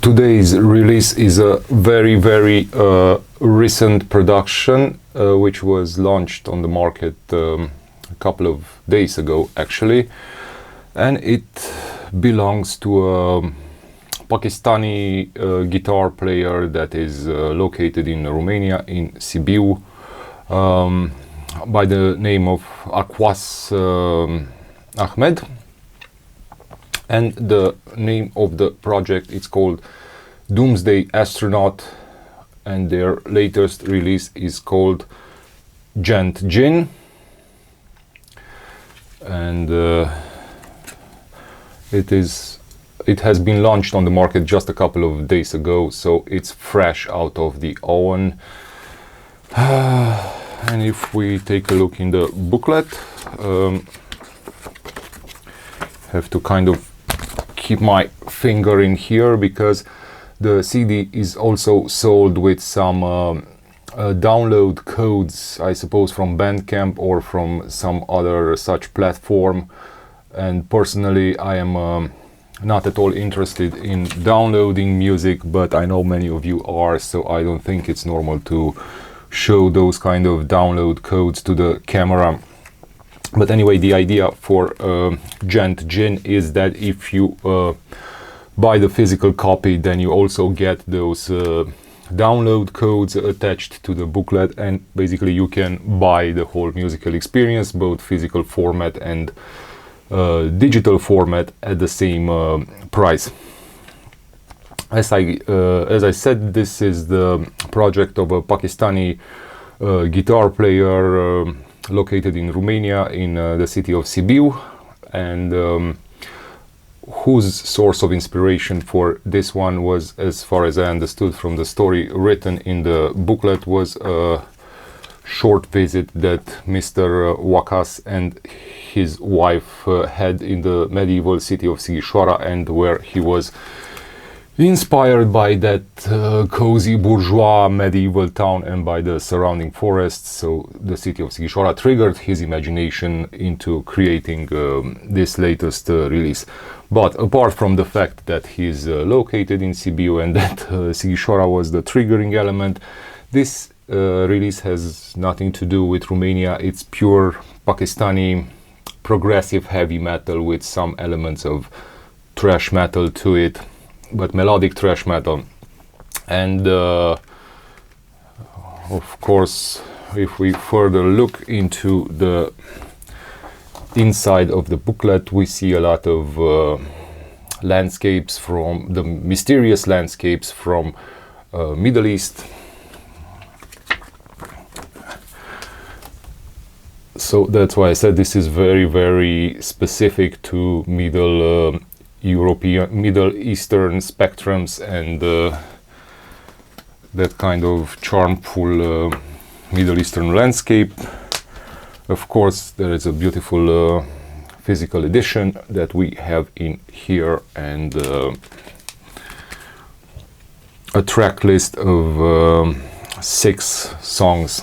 Today's release is a very recent production which was launched on the market a couple of days ago actually, and it belongs to a Pakistani guitar player that is located in Romania, in Sibiu, by the name of Akwas Ahmed. And the name of the project is called Doomsday Astronaut, and their latest release is called Djent Djinn. And it has been launched on the market just a couple of days ago, so it's fresh out of the oven. And if we take a look in the booklet, have to kind of keep my finger in here because the CD is also sold with some download codes, I suppose from Bandcamp or from some other such platform. And personally I am not at all interested in downloading music, but I know many of you are, so I don't think it's normal to show those kind of download codes to the camera. But anyway, the idea for Djent Djinn is that if you buy the physical copy, then you also get those download codes attached to the booklet, and basically you can buy the whole musical experience, both physical format and digital format, at the same price. As I said, this is the project of a Pakistani guitar player located in Romania, in the city of Sibiu, and whose source of inspiration for this one was, as far as I understood from the story written in the booklet, was a short visit that Mr. Wakas and his wife had in the medieval city of Sighișoara, and where he was inspired by that cozy bourgeois medieval town and by the surrounding forests. So the city of Sighișoara triggered his imagination into creating this latest release. But apart from the fact that he's located in Sibiu and that Sighișoara was the triggering element, this release has nothing to do with Romania. It's pure Pakistani progressive heavy metal with some elements of thrash metal to it, but melodic thrash metal. And of course, if we further look into the inside of the booklet, we see a lot of landscapes, from the mysterious landscapes from Middle East. So that's why I said this is very specific to Middle Eastern spectrums and that kind of charmful Middle Eastern landscape. Of course, there is a beautiful physical edition that we have in here, and a track list of 6 songs,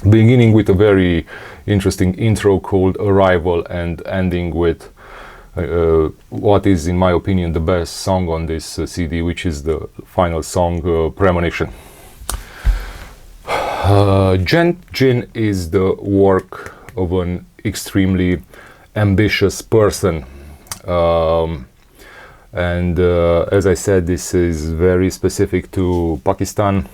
beginning with a very interesting intro called Arrival and ending with what is, in my opinion, the best song on this CD, which is the final song, Premonition. Djent Djinn is the work of an extremely ambitious person, and as I said, this is very specific to Pakistan,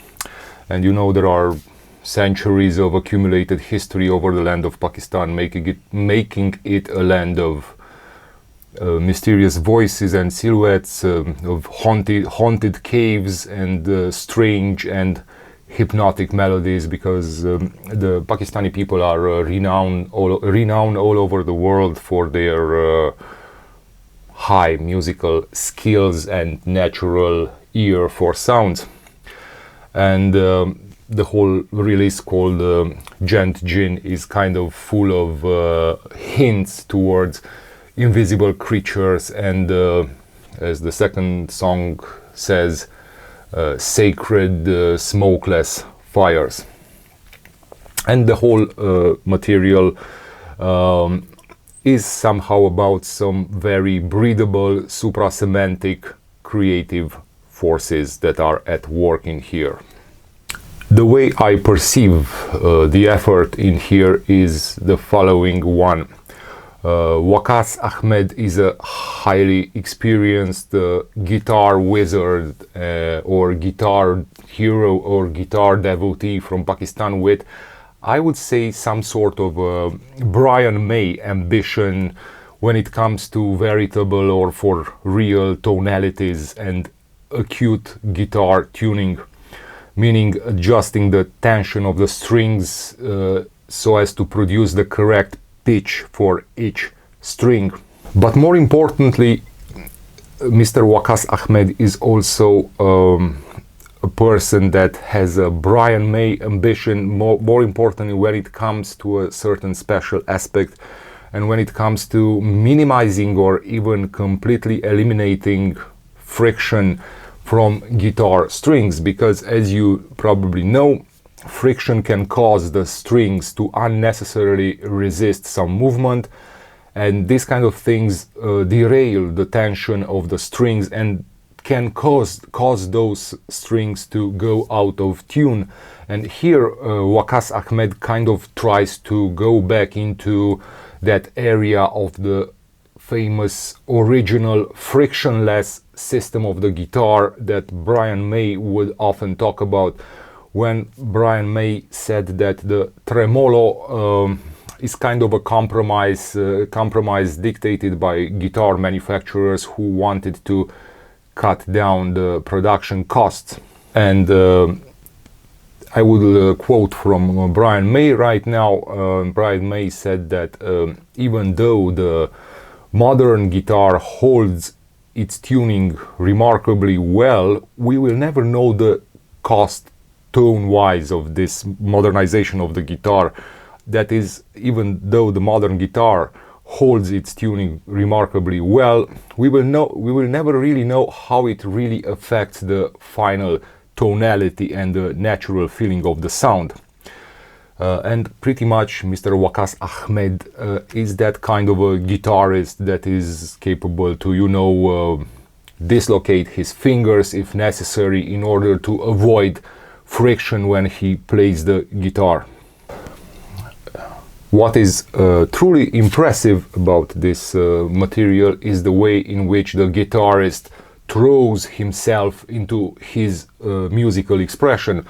and you know there are centuries of accumulated history over the land of Pakistan, making it a land of mysterious voices and silhouettes, of haunted caves and strange and hypnotic melodies, because the Pakistani people are renowned all over the world for their high musical skills and natural ear for sounds. And the whole release called Djent Djinn is kind of full of hints towards invisible creatures and, as the second song says, sacred smokeless fires. And the whole material is somehow about some very breathable, suprasemantic, creative forces that are at work in here. The way I perceive the effort in here is the following one. Waqas Ahmed is a highly experienced guitar wizard or guitar hero or guitar devotee from Pakistan with, I would say, some sort of Brian May ambition when it comes to veritable or for real tonalities and acute guitar tuning, meaning adjusting the tension of the strings so as to produce the correct pitch for each string. But more importantly, Mr. Waqas Ahmed is also a person that has a Brian May ambition, more importantly when it comes to a certain special aspect and when it comes to minimizing or even completely eliminating friction from guitar strings, because as you probably know, friction can cause the strings to unnecessarily resist some movement, and these kind of things derail the tension of the strings and can cause those strings to go out of tune. And here Waqas Ahmed kind of tries to go back into that area of the famous original frictionless system of the guitar that Brian May would often talk about, when Brian May said that the tremolo is kind of a compromise dictated by guitar manufacturers who wanted to cut down the production costs. And I would quote from Brian May right now. Brian May said that even though the modern guitar holds its tuning remarkably well, we will never know the cost tone-wise of this modernization of the guitar. That is, even though the modern guitar holds its tuning remarkably well, we will never really know how it really affects the final tonality and the natural feeling of the sound. And pretty much Mr. Waqas Ahmed is that kind of a guitarist that is capable to, you know, dislocate his fingers if necessary in order to avoid friction when he plays the guitar. What is truly impressive about this material is the way in which the guitarist throws himself into his musical expression,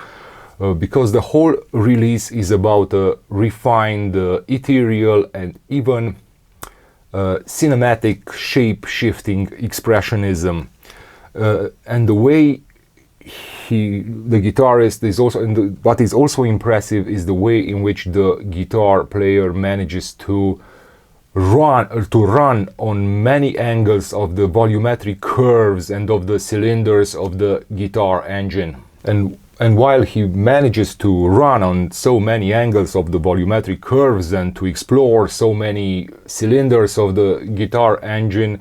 because the whole release is about a refined, ethereal and even cinematic shape-shifting expressionism. And the way the guitarist is also, and what is also impressive is the way in which the guitar player manages to run on many angles of the volumetric curves and of the cylinders of the guitar engine. And while he manages to run on so many angles of the volumetric curves and to explore so many cylinders of the guitar engine,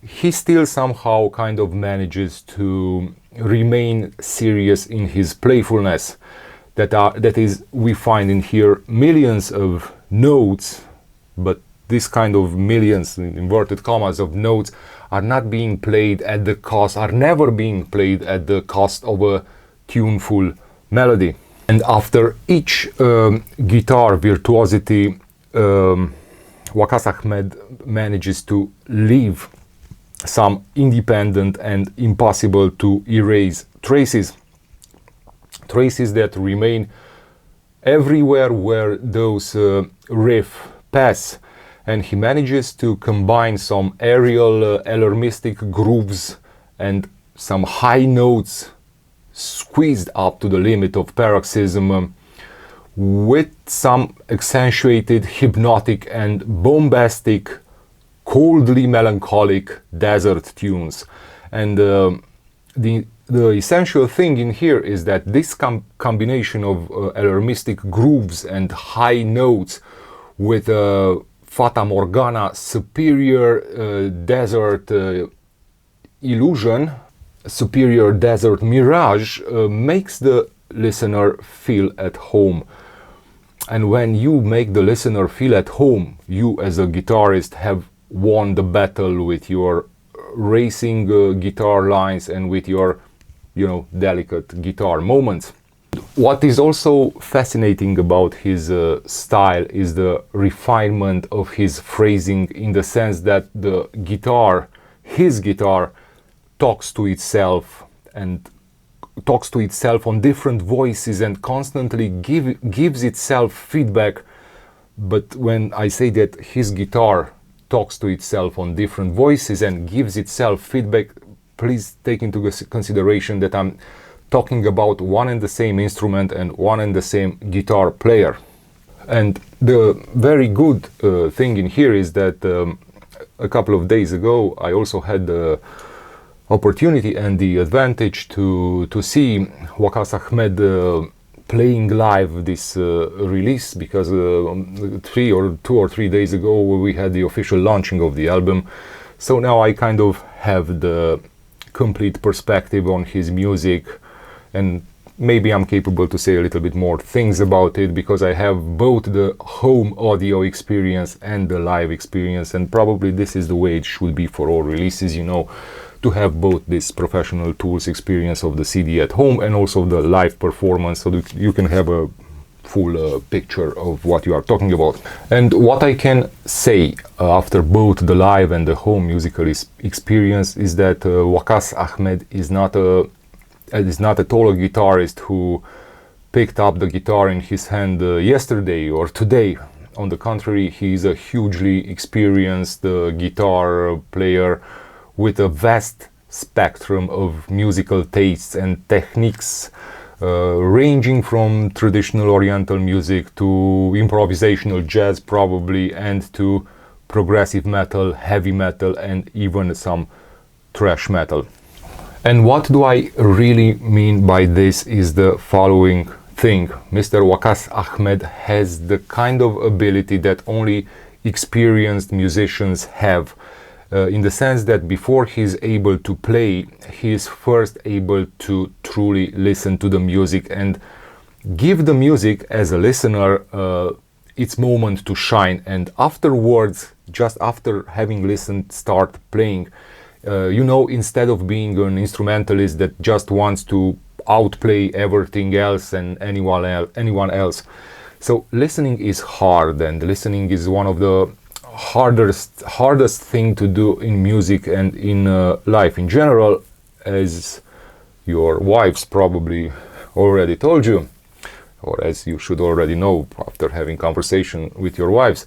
he still somehow kind of manages to remain serious in his playfulness. That is, we find in here millions of notes, but this kind of millions, in inverted commas, of notes are not being played at the cost, are never being played at the cost of a tuneful melody. And after each guitar virtuosity, Waqas Ahmed manages to leave some independent and impossible to erase traces that remain everywhere where those riff pass. And he manages to combine some aerial alarmistic grooves and some high notes squeezed up to the limit of paroxysm with some accentuated, hypnotic and bombastic, coldly-melancholic desert tunes. And the essential thing in here is that this combination of alarmistic grooves and high notes with Fata Morgana superior desert illusion, superior desert mirage, makes the listener feel at home. And when you make the listener feel at home, you as a guitarist have won the battle with your racing guitar lines and with your you know, delicate guitar moments. What is also fascinating about his style is the refinement of his phrasing, in the sense that the guitar, his guitar, talks to itself and talks to itself on different voices and constantly gives itself feedback. But when I say that his guitar talks to itself on different voices and gives itself feedback, please take into consideration that I'm talking about one and the same instrument and one and the same guitar player. And the very good thing in here is that a couple of days ago I also had the opportunity and the advantage to see Waqas Ahmed playing live this release, because 2 or 3 days ago we had the official launching of the album. So now I kind of have the complete perspective on his music, and maybe I'm capable to say a little bit more things about it, because I have both the home audio experience and the live experience, and probably this is the way it should be for all releases, you know, to have both this professional tools experience of the CD at home and also the live performance, so that you can have a full picture of what you are talking about. And what I can say after both the live and the home musical experience is that Waqas Ahmed is not at all a guitarist who picked up the guitar in his hand yesterday or today. On the contrary, he is a hugely experienced guitar player with a vast spectrum of musical tastes and techniques, ranging from traditional oriental music to improvisational jazz probably, and to progressive metal, heavy metal, and even some thrash metal. And what do I really mean by this is the following thing. Mr. Waqas Ahmed has the kind of ability that only experienced musicians have, in the sense that before he's able to play, he is first able to truly listen to the music and give the music, as a listener, its moment to shine. And afterwards, just after having listened, start playing. You know, instead of being an instrumentalist that just wants to outplay everything else and anyone else. So listening is hard, and listening is one of the hardest thing to do in music and in life in general, as your wives probably already told you, or as you should already know after having conversation with your wives.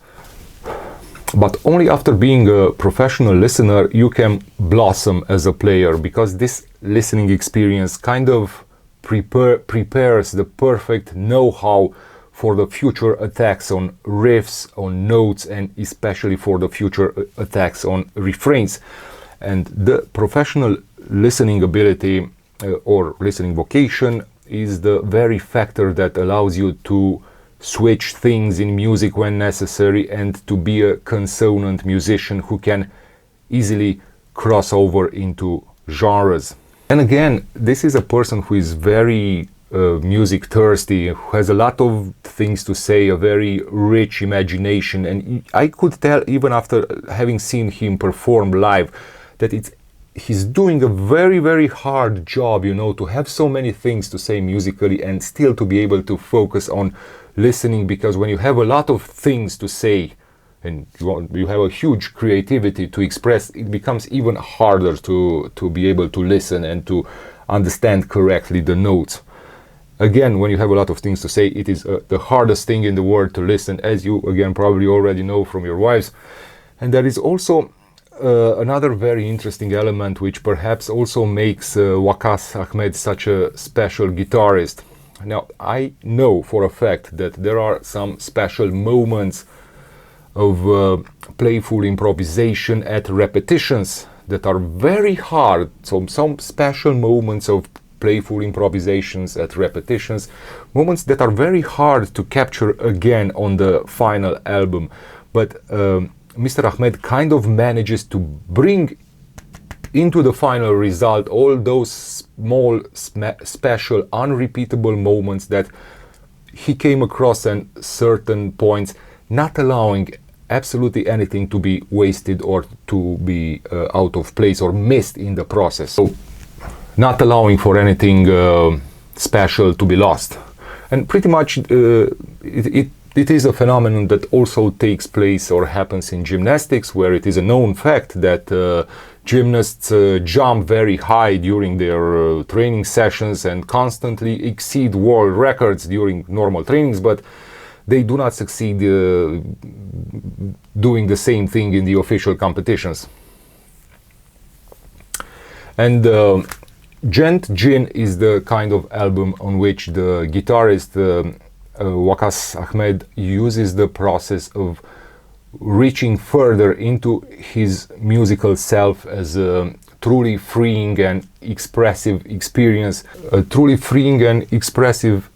But only after being a professional listener you can blossom as a player, because this listening experience kind of prepares the perfect know-how for the future attacks on riffs, on notes, and especially for the future attacks on refrains. And the professional listening ability or listening vocation is the very factor that allows you to switch things in music when necessary, and to be a consonant musician who can easily cross over into genres. And again, this is a person who is very music thirsty, who has a lot of things to say, a very rich imagination, and I could tell even after having seen him perform live that he's doing a very hard job, you know, to have so many things to say musically and still to be able to focus on listening, because when you have a lot of things to say and you have a huge creativity to express, it becomes even harder to be able to listen and to understand correctly the notes. Again, when you have a lot of things to say, it is the hardest thing in the world to listen, as you again probably already know from your wives. And there is also another very interesting element which perhaps also makes Waqas Ahmed such a special guitarist. Now, I know for a fact that there are some special moments of playful improvisation at repetitions that are very hard. So some special moments of playful improvisations at repetitions, moments that are very hard to capture again on the final album. But Mr. Ahmed kind of manages to bring into the final result all those small, special, unrepeatable moments that he came across at certain points, not allowing absolutely anything to be wasted or to be out of place or missed in the process. So not allowing for anything special to be lost. And pretty much it is a phenomenon that also takes place or happens in gymnastics, where it is a known fact that gymnasts jump very high during their training sessions and constantly exceed world records during normal trainings, but they do not succeed doing the same thing in the official competitions. And Djent Djinn is the kind of album on which the guitarist Waqas Ahmed uses the process of reaching further into his musical self as a truly freeing and expressive experience. A truly freeing and expressive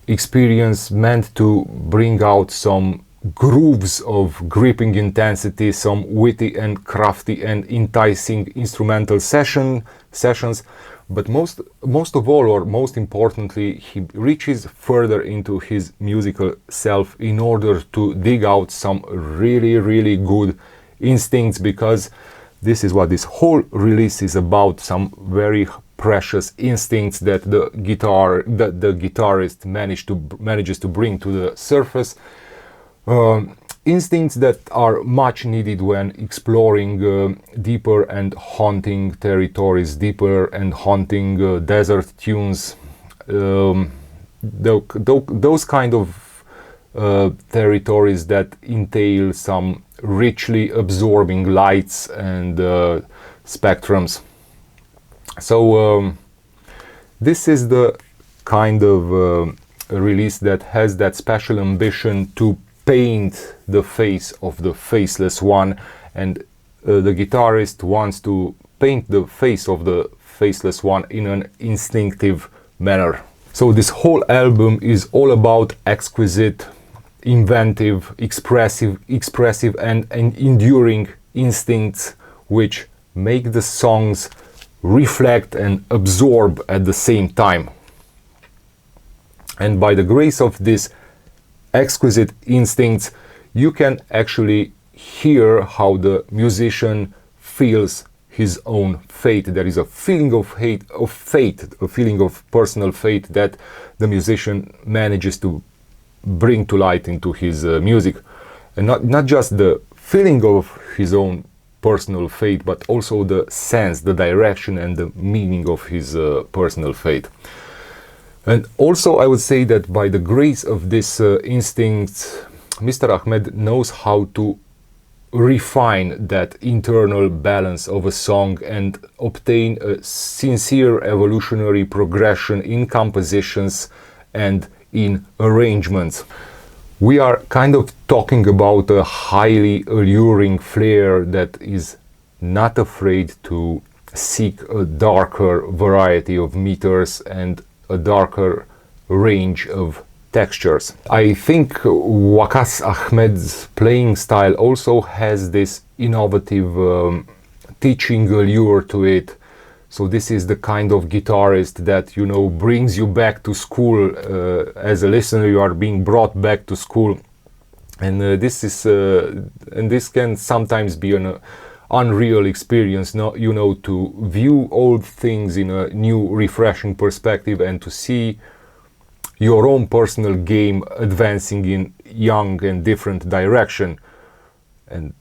experience meant to bring out some grooves of gripping intensity, some witty and crafty and enticing instrumental sessions, but most of all, or most importantly, he reaches further into his musical self in order to dig out some really good instincts, because this is what this whole release is about, some very precious instincts that the guitarist manages to bring to the surface. Instincts that are much needed when exploring deeper and haunting territories, deeper and haunting desert tunes, those kind of territories that entail some richly absorbing lights and spectrums. So this is the kind of release that has that special ambition to paint the face of the faceless one, and the guitarist wants to paint the face of the faceless one in an instinctive manner. So this whole album is all about exquisite, inventive, expressive and enduring instincts which make the songs reflect and absorb at the same time. And by the grace of this exquisite instincts, you can actually hear how the musician feels his own fate. There is a feeling of fate, a feeling of personal fate that the musician manages to bring to light into his music. And not just the feeling of his own personal fate, but also the sense, the direction and the meaning of his personal fate. And also I would say that by the grace of this instinct, Mr. Ahmed knows how to refine that internal balance of a song and obtain a sincere evolutionary progression in compositions and in arrangements. We are kind of talking about a highly alluring flair that is not afraid to seek a darker variety of meters and a darker range of textures. I think Waqas Ahmed's playing style also has this innovative teaching allure to it. So this is the kind of guitarist that, you know, brings you back to school. As a listener, you are being brought back to school, and this can sometimes be an unreal experience, you know, to view old things in a new, refreshing perspective and to see your own personal game advancing in young and different direction. And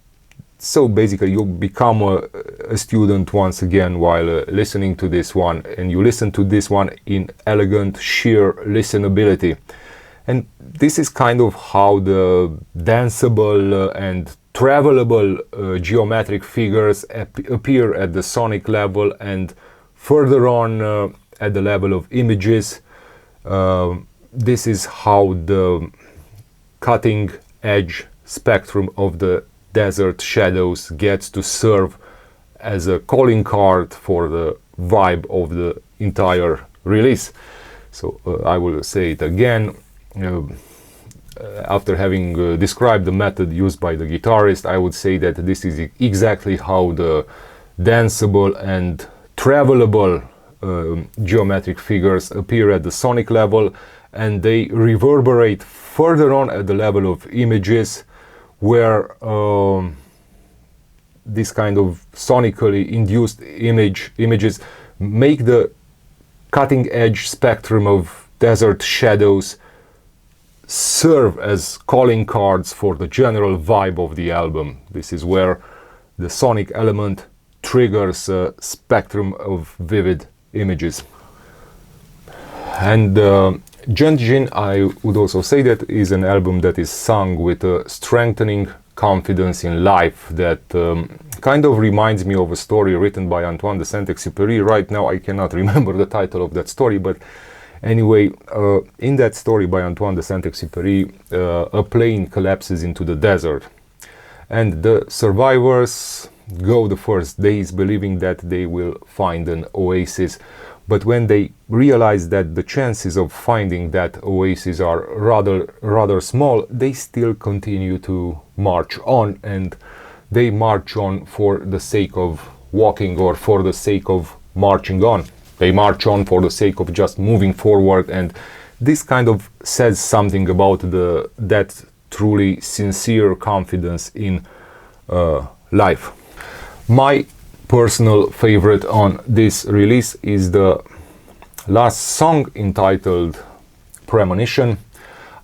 so basically you become a student once again while listening to this one, and you listen to this one in elegant, sheer listenability. And this is kind of how the danceable and travelable geometric figures appear at the sonic level, and further on at the level of images. This is how the cutting edge spectrum of the desert shadows gets to serve as a calling card for the vibe of the entire release. So I will say it again. After having described the method used by the guitarist, I would say that this is exactly how the danceable and travelable geometric figures appear at the sonic level, and they reverberate further on at the level of images, where this kind of sonically induced images make the cutting-edge spectrum of desert shadows serve as calling cards for the general vibe of the album. This is where the sonic element triggers a spectrum of vivid images. And Djent Djinn, I would also say that, is an album that is sung with a strengthening confidence in life that kind of reminds me of a story written by Antoine de Saint-Exupéry. Right now I cannot remember the title of that story, but anyway, in that story by Antoine de Saint-Exupéry, a plane collapses into the desert, and the survivors go the first days believing that they will find an oasis. But when they realize that the chances of finding that oasis are rather small, they still continue to march on, and they march on for the sake of walking or for the sake of marching on. They march on for the sake of just moving forward, and this kind of says something about that truly sincere confidence in life. My personal favorite on this release is the last song entitled Premonition.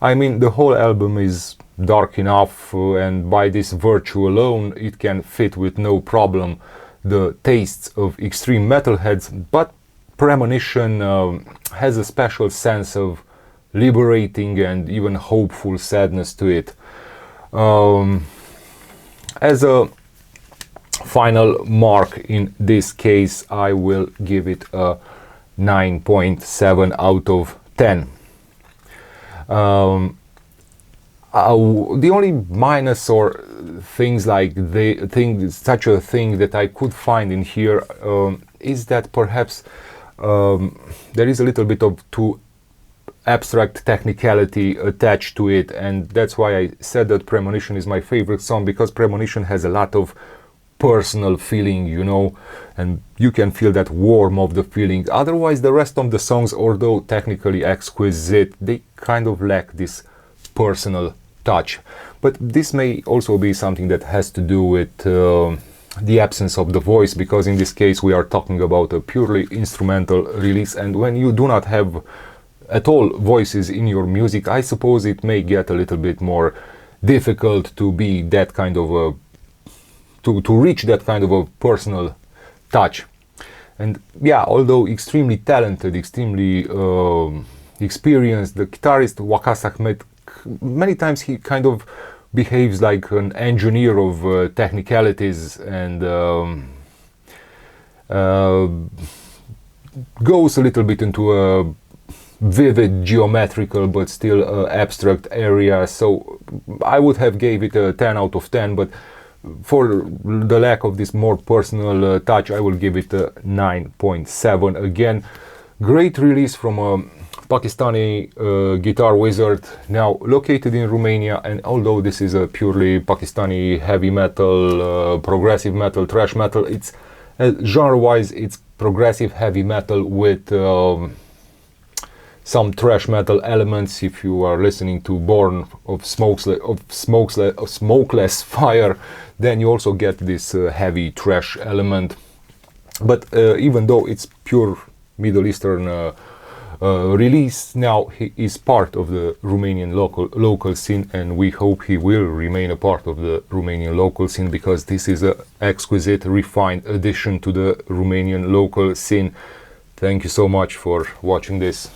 I mean, the whole album is dark enough, and by this virtue alone it can fit with no problem the tastes of extreme metalheads, but Premonition has a special sense of liberating and even hopeful sadness to it. As a final mark in this case, I will give it a 9.7 out of 10. The only minus or things like such a thing that I could find in here is that perhaps there is a little bit of too abstract technicality attached to it, and that's why I said that Premonition is my favorite song, because Premonition has a lot of personal feeling, you know, and you can feel that warmth of the feeling. Otherwise, the rest of the songs, although technically exquisite, they kind of lack this personal touch. But this may also be something that has to do with the absence of the voice, because in this case we are talking about a purely instrumental release, and when you do not have at all voices in your music, I suppose it may get a little bit more difficult to be that kind of a to reach that kind of a personal touch. And yeah, although extremely talented, extremely experienced, the guitarist Waqas Ahmed, many times he kind of behaves like an engineer of technicalities, and goes a little bit into a vivid geometrical but still abstract area. So I would have gave it a 10 out of 10, but for the lack of this more personal touch, I will give it a 9.7. Again, great release from a Pakistani guitar wizard, now located in Romania, and although this is a purely Pakistani heavy metal, progressive metal, thrash metal, it's genre-wise it's progressive heavy metal with some thrash metal elements. If you are listening to Born of Smokeless Fire, then you also get this heavy thrash element. But even though it's pure Middle Eastern release, now he is part of the Romanian local scene, and we hope he will remain a part of the Romanian local scene, because this is an exquisite, refined addition to the Romanian local scene. Thank you so much for watching this.